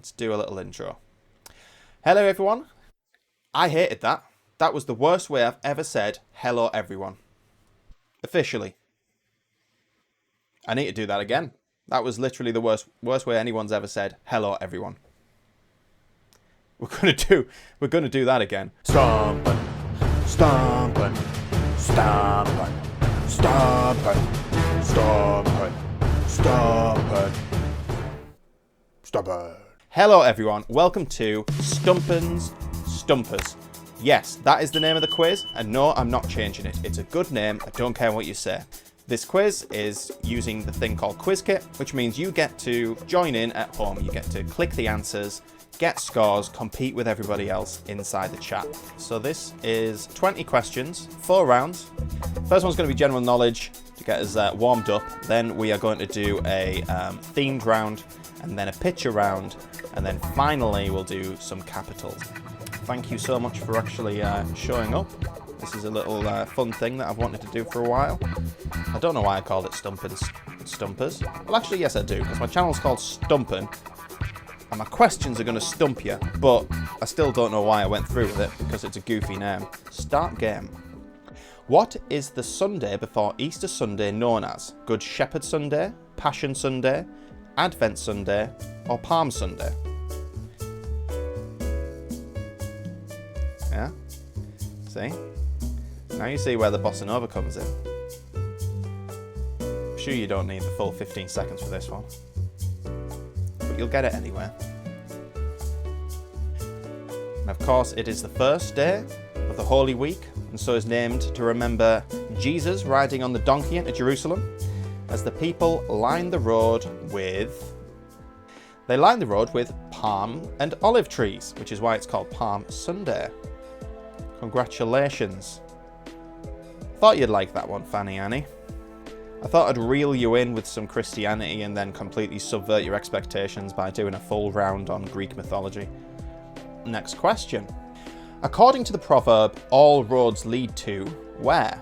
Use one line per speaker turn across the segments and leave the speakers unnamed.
let's do a little intro. Hello everyone. I hated that. That was the worst way I've ever said hello everyone. Officially. I need to do that again. That was literally the worst way anyone's ever said hello everyone. We're gonna do that again. Stumpun, Stumpun, Stumpun, Stumpun, Stumpun, Stumpun, Stumpun. Hello everyone, welcome to Stumpun's Stumpers. Yes, that is the name of the quiz, and no, I'm not changing it. It's a good name, I don't care what you say. This quiz is using the thing called QuizKit, which means you get to join in at home. You get to click the answers, get scores, compete with everybody else inside the chat. So this is 20 questions, 4 rounds. First one's going to be general knowledge to get us warmed up. Then we are going to do a themed round, and then a picture round, and then finally we'll do some capitals. Thank you so much for actually showing up. This is a little fun thing that I've wanted to do for a while. I don't know why I called it Stumpers. Well, actually, yes, I do, because my channel's called Stumpun, and my questions are going to stump you, but I still don't know why I went through with it, because it's a goofy name. Start game. What is the Sunday before Easter Sunday known as? Good Shepherd Sunday, Passion Sunday, Advent Sunday, or Palm Sunday? Yeah? See? Now you see where the bossa nova comes in. I'm sure you don't need the full 15 seconds for this one, but you'll get it anyway. And of course, it is the first day of the Holy Week, and so is named to remember Jesus riding on the donkey into Jerusalem, as the people lined the road with... They lined the road with palm and olive trees, which is why it's called Palm Sunday. Congratulations. Thought you'd like that one, Fanny Annie. I thought I'd reel you in with some Christianity and then completely subvert your expectations by doing a full round on Greek mythology. Next question. According to the proverb, all roads lead to where?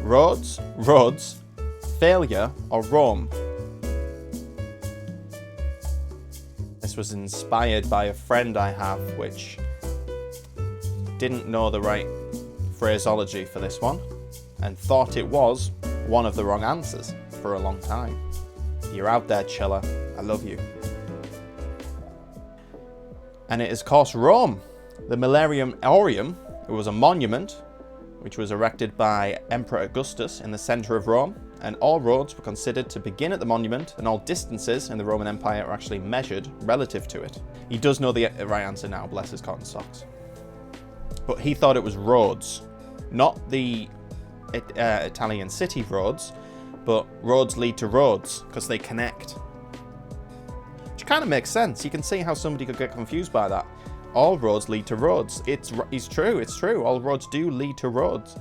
Roads, failure, or Rome? This was inspired by a friend I have which didn't know the right phraseology for this one and thought it was one of the wrong answers for a long time. You're out there, Chilla. I love you. And it is, of course, Rome. The Millennium Aureum, it was a monument which was erected by Emperor Augustus in the centre of Rome, and all roads were considered to begin at the monument, and all distances in the Roman Empire were actually measured relative to it. He does know the right answer now, bless his cotton socks. But he thought it was roads, not the Italian city roads, but roads lead to roads because they connect. Which kind of makes sense. You can see how somebody could get confused by that. All roads lead to roads. It's true. All roads do lead to roads.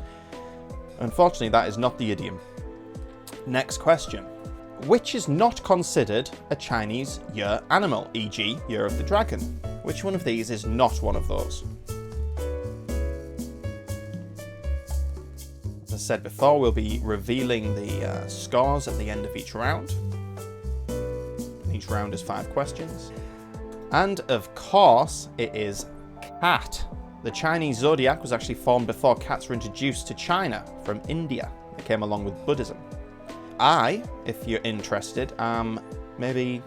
Unfortunately, that is not the idiom. Next question. Which is not considered a Chinese year animal, e.g. Year of the Dragon? Which one of these is not one of those? As I said before, we'll be revealing the scores at the end of each round. Each round is 5 questions. And of course, it is cat. The Chinese zodiac was actually formed before cats were introduced to China from India. It came along with Buddhism. I, if you're interested, am maybe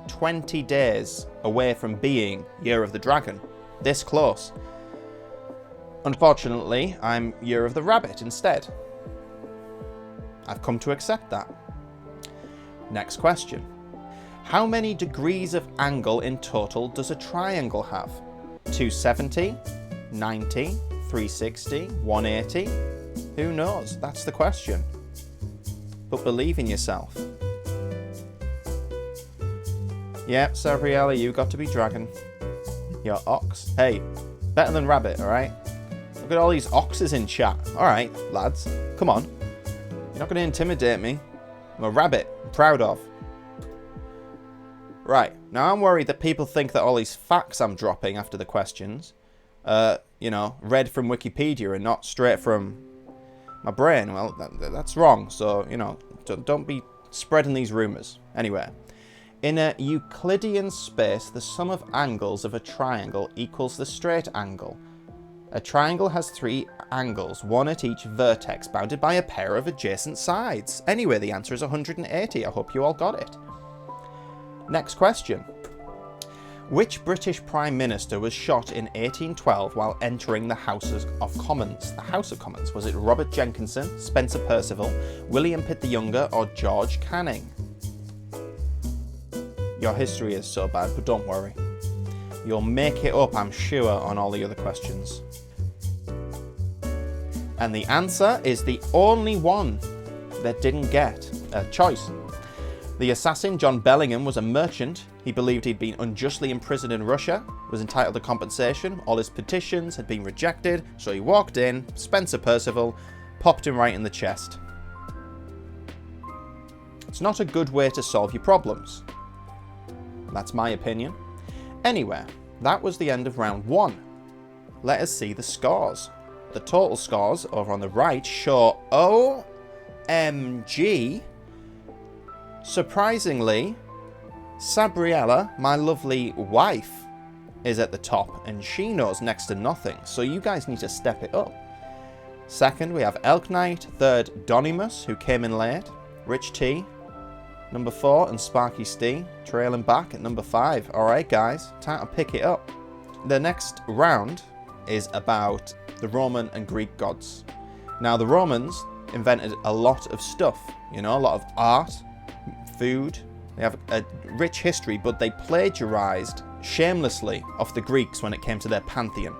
20 days away from being Year of the Dragon. This close. Unfortunately, I'm Year of the Rabbit instead. I've come to accept that. Next question. How many degrees of angle in total does a triangle have? 270, 90, 360, 180? Who knows? That's the question. But believe in yourself. Yep, Savriella, you got to be dragon. You're ox. Hey, better than rabbit, alright? Look at all these oxes in chat. Alright, lads, come on. You're not going to intimidate me. I'm a rabbit. I'm proud of. Right, now I'm worried that people think that all these facts I'm dropping after the questions, read from Wikipedia and not straight from my brain. Well, that's wrong, so, don't be spreading these rumours. Anyway, In a Euclidean space, the sum of angles of a triangle equals the straight angle. A triangle has 3 angles, one at each vertex, bounded by a pair of adjacent sides. Anyway, the answer is 180. I hope you all got it. Next question. Which British Prime Minister was shot in 1812 while entering the House of Commons? The House of Commons. Was it Robert Jenkinson, Spencer Perceval, William Pitt the Younger, or George Canning? Your history is so bad, but don't worry. You'll make it up, I'm sure, on all the other questions. And the answer is the only one that didn't get a choice. The assassin, John Bellingham, was a merchant. He believed he'd been unjustly imprisoned in Russia, was entitled to compensation. All his petitions had been rejected, so he walked in, Spencer Perceval, popped him right in the chest. It's not a good way to solve your problems. That's my opinion. Anyway, that was the end of round 1. Let us see the scores. The total scores over on the right show OMG. Surprisingly, Sabriella, my lovely wife, is at the top and she knows next to nothing, so you guys need to step it up. Second, we have Elk Knight. Third, Donimus, who came in late. Rich T, number 4, and Sparky Stee trailing back at number 5. Alright guys, time to pick it up. The next round is about the Roman and Greek gods. Now the Romans invented a lot of stuff, you know, a lot of art, food. They have a rich history, but they plagiarized shamelessly off the Greeks when it came to their pantheon.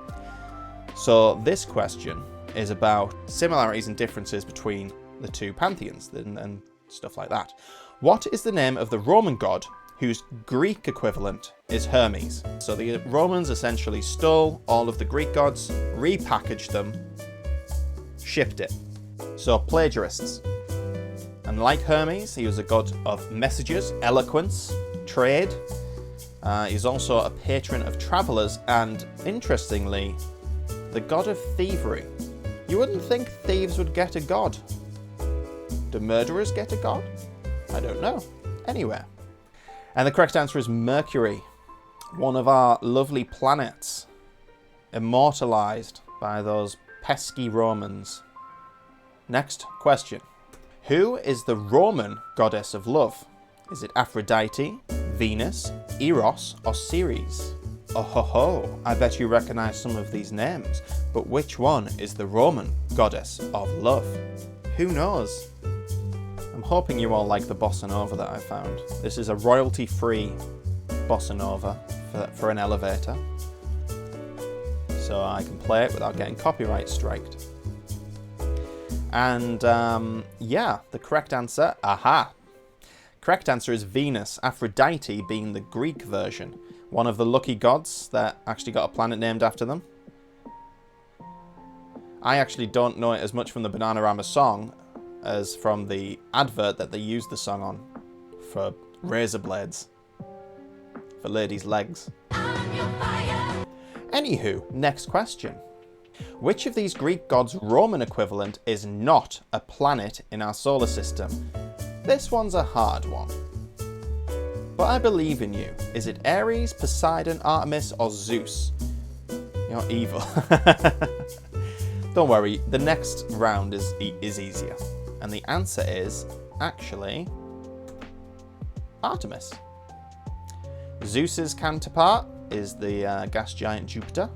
So this question is about similarities and differences between the two pantheons and stuff like that. What is the name of the Roman god whose Greek equivalent is Hermes? So the Romans essentially stole all of the Greek gods, repackaged them, shipped it. So plagiarists. And like Hermes, he was a god of messages, eloquence, trade. He's also a patron of travelers and, interestingly, the god of thievery. You wouldn't think thieves would get a god. Do murderers get a god? I don't know. Anyway. And the correct answer is Mercury, one of our lovely planets, immortalized by those pesky Romans. Next question. Who is the Roman goddess of love? Is it Aphrodite, Venus, Eros, or Ceres? Oh ho ho, I bet you recognize some of these names, but which one is the Roman goddess of love? Who knows? I'm hoping you all like the bossa nova that I found. This is a royalty-free bossa nova for an elevator, so I can play it without getting copyright striked. And yeah, the correct answer, correct answer is Venus, Aphrodite being the Greek version. One of the lucky gods that actually got a planet named after them. I actually don't know it as much from the Bananarama song as from the advert that they used the song on for razor blades for ladies' legs. Anywho, next question. Which of these Greek gods' Roman equivalent is not a planet in our solar system? This one's a hard one. But I believe in you. Is it Ares, Poseidon, Artemis, or Zeus? You're evil. Don't worry, the next round is easier. And the answer is actually Artemis. Zeus's counterpart is the gas giant Jupiter.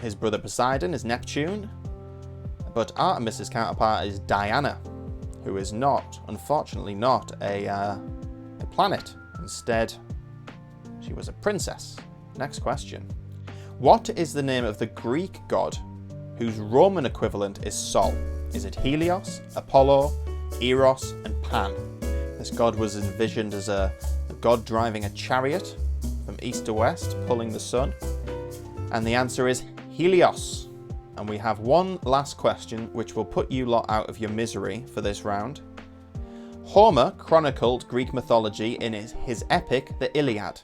His brother Poseidon is Neptune, but Artemis's counterpart is Diana, who is not, unfortunately, not a planet. Instead, she was a princess. Next question. What is the name of the Greek god whose Roman equivalent is Sol? Is it Helios, Apollo, Eros, and Pan? This god was envisioned as a god driving a chariot from east to west, pulling the sun. And the answer is Helios. And we have one last question, which will put you lot out of your misery for this round. Homer chronicled Greek mythology in his epic, the Iliad.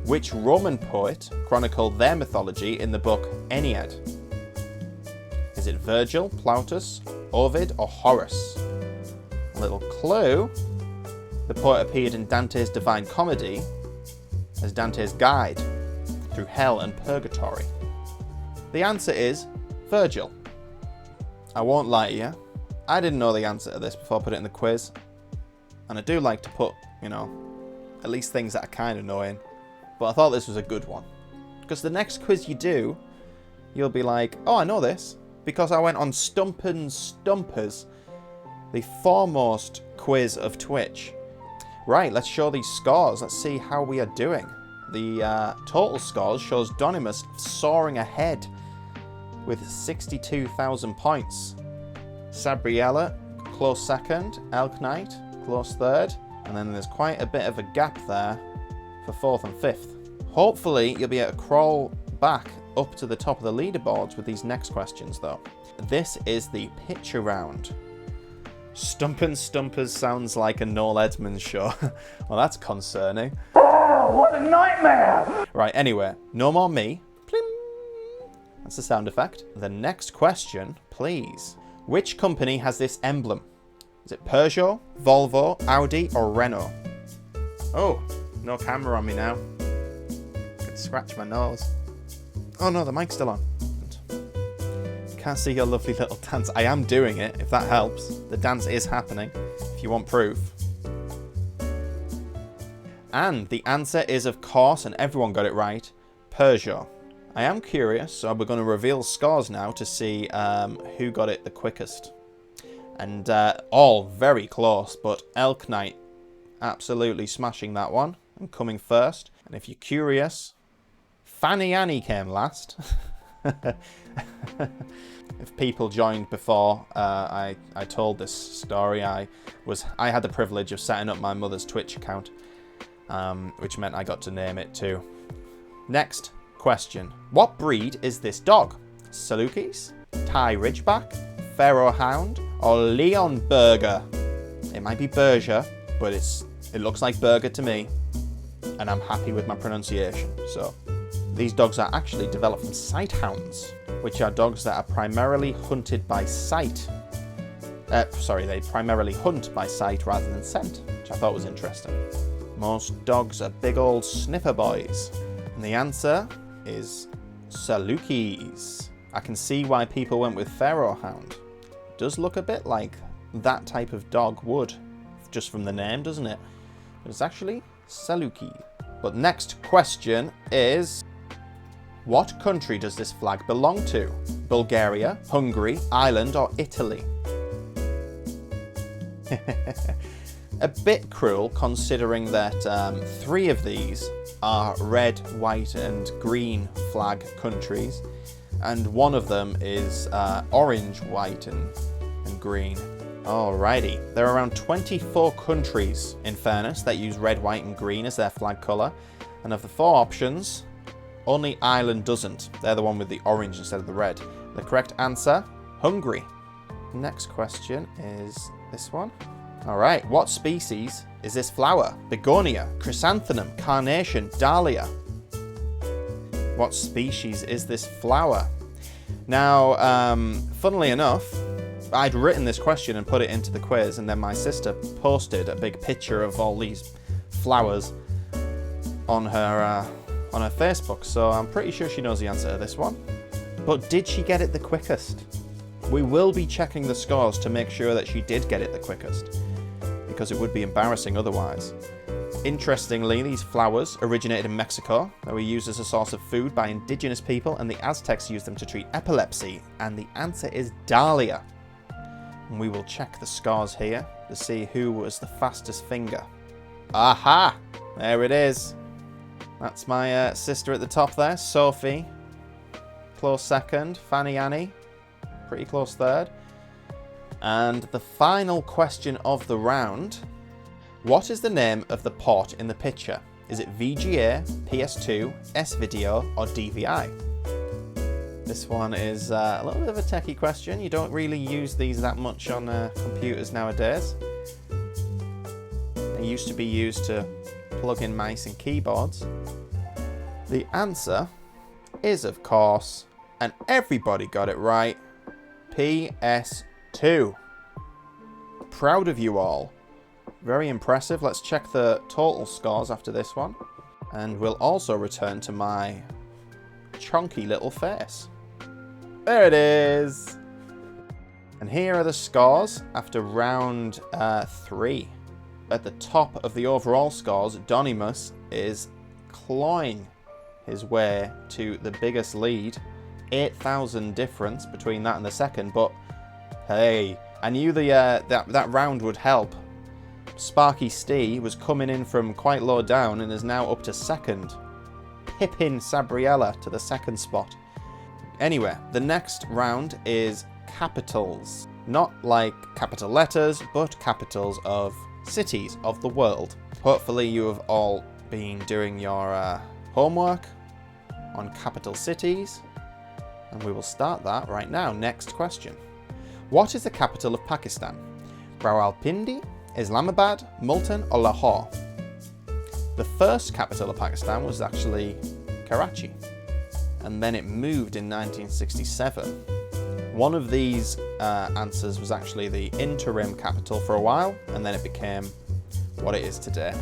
Which Roman poet chronicled their mythology in the book Aeneid? Is it Virgil, Plautus, Ovid, or Horace? A little clue. the poet appeared in Dante's Divine Comedy as Dante's guide through hell and purgatory? The answer is Virgil. I won't lie to you, I didn't know the answer to this before I put it in the quiz. And I do like to put, you know, at least things that I kind of know in. But I thought this was a good one. Because the next quiz you do, you'll be like, oh, I know this. Because I went on Stumpun Stumpers, the foremost quiz of Twitch. Right, let's show these scores. Let's see how we are doing. The total scores shows Donimus soaring ahead with 62,000 points. Sabriella, close second. Elk Knight, close third. And then there's quite a bit of a gap there for fourth and fifth. Hopefully, you'll be able to crawl back up to the top of the leaderboards with these next questions, though. This is the picture round. Stumpin' Stumpers sounds like a Noel Edmonds show. Well, that's concerning.
Oh, what a nightmare!
Right, anyway, no more me. Plim. That's the sound effect. The next question, please. Which company has this emblem? Is it Peugeot, Volvo, Audi, or Renault? Oh, no camera on me now. I can scratch my nose. Oh no, the mic's still on. Can't see your lovely little dance. I am doing it, if that helps. The dance is happening, if you want proof. And the answer is, of course, and everyone got it right, Peugeot. I am curious, so we're going to reveal scores now to see who got it the quickest. And all very close, but Elk Knight absolutely smashing that one and coming first. And if you're curious, Fanny Annie came last. If people joined before I told this story, I had the privilege of setting up my mother's Twitch account, which meant I got to name it too. Next question. What breed is this dog? Salukis, Thai Ridgeback, Pharaoh Hound, or Leonberger? It might be Berger, but it looks like Burger to me, and I'm happy with my pronunciation. So these dogs are actually developed from sight hounds, which are dogs that are primarily hunted by sight. They primarily hunt by sight rather than scent, which I thought was interesting. Most dogs are big old sniffer boys. And the answer is Salukis. I can see why people went with Pharaoh Hound. It does look a bit like that type of dog would, just from the name, doesn't it? But it's actually Saluki. But next question is, what country does this flag belong to? Bulgaria, Hungary, Ireland, or Italy? A bit cruel, considering that 3 of these are red, white, and green flag countries, and one of them is orange, white, and green. Alrighty, there are around 24 countries, in fairness, that use red, white, and green as their flag colour, and of the 4 options, only Ireland doesn't. They're the one with the orange instead of the red. The correct answer, Hungary. Next question is this one. Alright, what species is this flower? Begonia, chrysanthemum, carnation, dahlia. What species is this flower? Now, funnily enough, I'd written this question and put it into the quiz, and then my sister posted a big picture of all these flowers on her Facebook, so I'm pretty sure she knows the answer to this one. But did she get it the quickest? We will be checking the scores to make sure that she did get it the quickest, because it would be embarrassing otherwise. Interestingly, these flowers originated in Mexico. They were used as a source of food by indigenous people, and the Aztecs used them to treat epilepsy, and the answer is dahlia. And we will check the scores here to see who was the fastest finger. Aha! There it is. That's my sister at the top there, Sophie. Close second. Fanny Annie, pretty close third. And the final question of the round. What is the name of the port in the picture? Is it VGA, PS2, S-Video, or DVI? This one is a little bit of a techie question. You don't really use these that much on computers nowadays. They used to be used to plug in mice and keyboards. The answer is, of course, and everybody got it right, PS2. Proud of you all. Very impressive. Let's check the total scores after this one. And we'll also return to my chonky little face. There it is. And here are the scores after round 3. At the top of the overall scores, Donimus is clawing his way to the biggest lead. 8,000 difference between that and the second, but hey, I knew that round would help. Sparky Stee was coming in from quite low down and is now up to second, pipping Sabriella to the second spot. Anyway, the next round is capitals. Not like capital letters, but capitals of cities of the world. Hopefully you have all been doing your homework on capital cities, and we will start that right now. Next question. What is the capital of Pakistan? Rawalpindi, Islamabad, Multan or Lahore? The first capital of Pakistan was actually Karachi, and then it moved in 1967. One of these answers was actually the interim capital for a while, and then it became what it is today.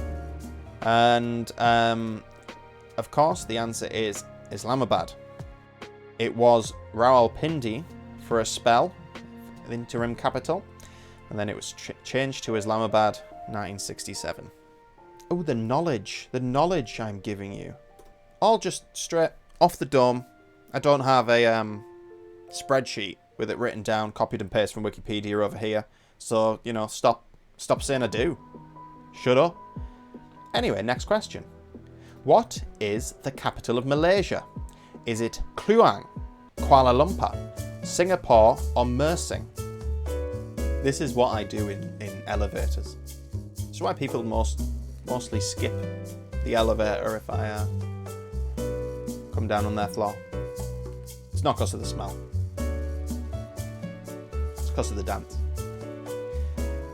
And of course, the answer is Islamabad. It was Rawalpindi for a spell, the interim capital, and then it was changed to Islamabad, 1967. Oh, the knowledge I'm giving you. All just straight off the dome. I don't have a spreadsheet with it written down, copied and pasted from Wikipedia over here. So, you know, stop saying I do. Shut up. Anyway, next question. What is the capital of Malaysia? Is it Kluang, Kuala Lumpur, Singapore or Mersing? This is what I do in elevators. It's why people mostly skip the elevator if I come down on their floor. It's not because of the smell. It's because of the dance.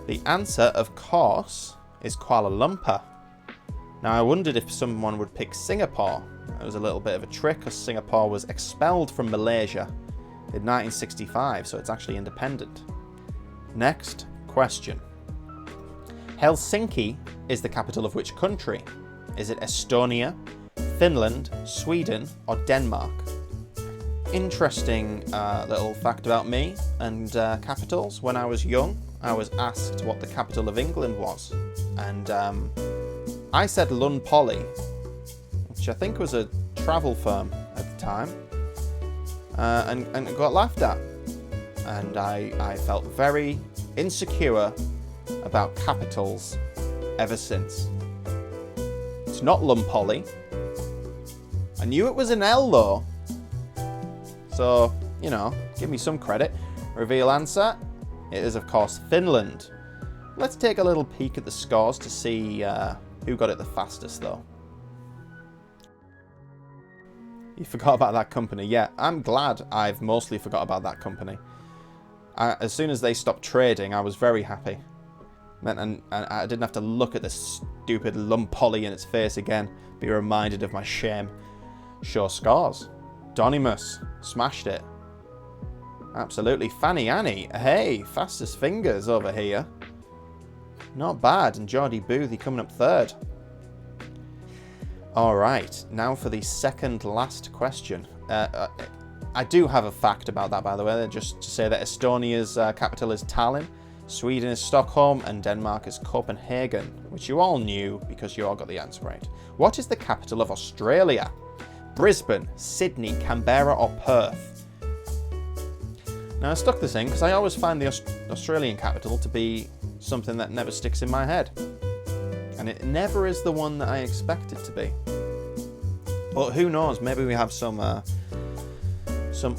The answer, of course, is Kuala Lumpur. Now, I wondered if someone would pick Singapore. It was a little bit of a trick because Singapore was expelled from Malaysia in 1965, so it's actually independent. Next question. Helsinki is the capital of which country? Is it Estonia, Finland, Sweden or Denmark? Interesting little fact about me and capitals. When I was young, I was asked what the capital of England was, and I said Lund Poly, which I think was a travel firm at the time, and got laughed at, and I felt very insecure about capitals ever since. It's not Lund Poly. I knew it was an L though, so, you know, give me some credit. Reveal answer. It is, of course, Finland. Let's take a little peek at the scores to see who got it the fastest, though. You forgot about that company. Yeah, I'm glad I've mostly forgot about that company. As soon as they stopped trading, I was very happy. And I didn't have to look at this stupid Lund Poly in its face again, be reminded of my shame. Show scores. Donimus smashed it. Absolutely. Fanny Annie, hey, fastest fingers over here. Not bad. And Geordie Boothie coming up third. Alright, now for the second last question. I do have a fact about that, by the way, just to say that Estonia's capital is Tallinn, Sweden is Stockholm, and Denmark is Copenhagen, which you all knew because you all got the answer right. What is the capital of Australia? Brisbane, Sydney, Canberra or Perth? Now I stuck this in because I always find the Australian capital to be something that never sticks in my head. And it never is the one that I expect it to be. But who knows, maybe we have some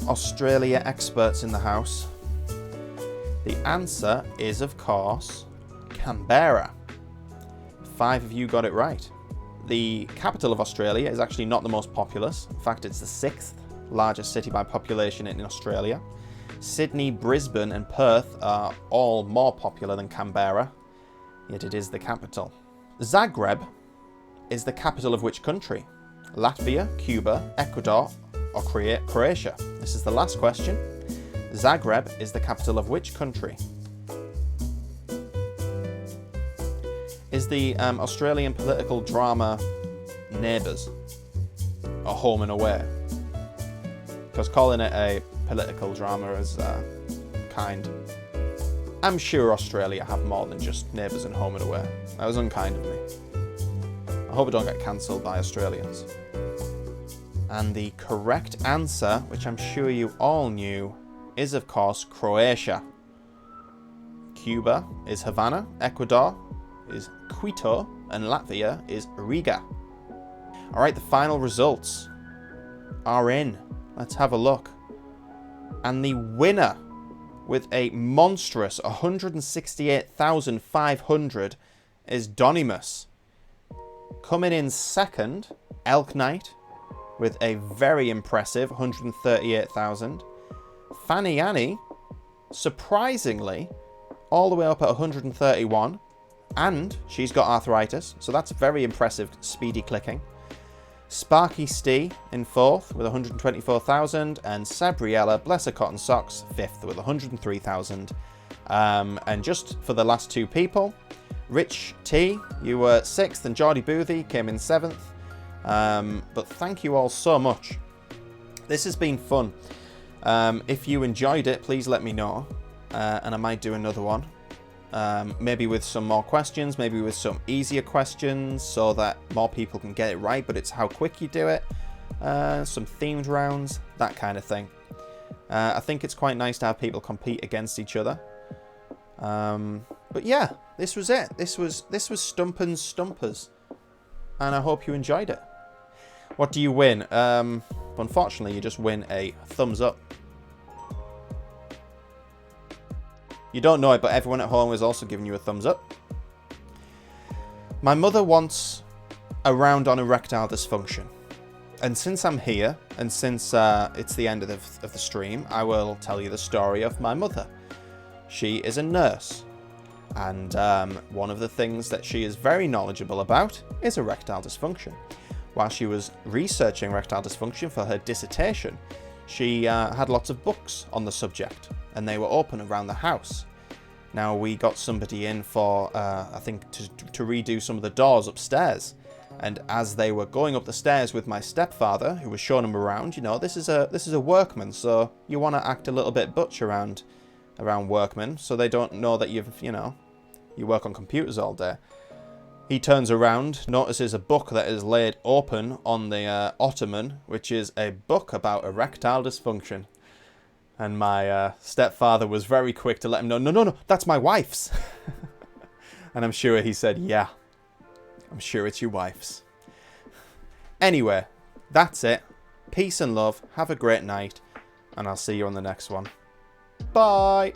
Australia experts in the house. The answer is, of course, Canberra. 5 of you got it right. The capital of Australia is actually not the most populous. In fact, it's the 6th largest city by population in Australia. Sydney, Brisbane and Perth are all more popular than Canberra, yet it is the capital. Zagreb is the capital of which country? Latvia, Cuba, Ecuador or Croatia? This is the last question. Zagreb is the capital of which country? is the Australian political drama Neighbours, or Home and Away? Because calling it a political drama is kind. I'm sure Australia have more than just Neighbours and Home and Away. That was unkind of me. I hope I don't get cancelled by Australians. And the correct answer, which I'm sure you all knew, is of course Croatia. Cuba is Havana, Ecuador is Quito, and Latvia is Riga. Alright, the final results are in. Let's have a look. And the winner, with a monstrous 168,500, is Donimus. Coming in second, Elk Knight, with a very impressive 138,000. Fanny Annie, surprisingly, all the way up at 131, and she's got arthritis, so that's very impressive speedy clicking. Sparky Stee in fourth with 124,000, and Sabriella, bless her cotton socks, fifth with 103,000. And just for the last two people, Rich T, you were sixth, and Geordie Boothie came in seventh. But thank you all so much. This has been fun. If you enjoyed it, please let me know, and I might do another one. Maybe with some more questions, maybe with some easier questions so that more people can get it right, but it's how quick you do it. Some themed rounds, that kind of thing. I think it's quite nice to have people compete against each other. But yeah, this was it. This was Stumpun's Stumpers, and I hope you enjoyed it. What do you win? Unfortunately, you just win a thumbs up. You don't know it, but everyone at home is also giving you a thumbs up. My mother wants a round on erectile dysfunction. And since I'm here, and since it's the end of the stream, I will tell you the story of my mother. She is a nurse. And one of the things that she is very knowledgeable about is erectile dysfunction. While she was researching erectile dysfunction for her dissertation, she had lots of books on the subject, and they were open around the house. Now, we got somebody in for, I think, to redo some of the doors upstairs. And as they were going up the stairs with my stepfather, who was showing them around, you know, this is a workman, so you want to act a little bit butch around workmen, so they don't know that you work on computers all day. He turns around, notices a book that is laid open on the ottoman, which is a book about erectile dysfunction. And my stepfather was very quick to let him know, no, that's my wife's. And I'm sure he said, yeah, I'm sure it's your wife's. Anyway, that's it. Peace and love. Have a great night. And I'll see you on the next one. Bye.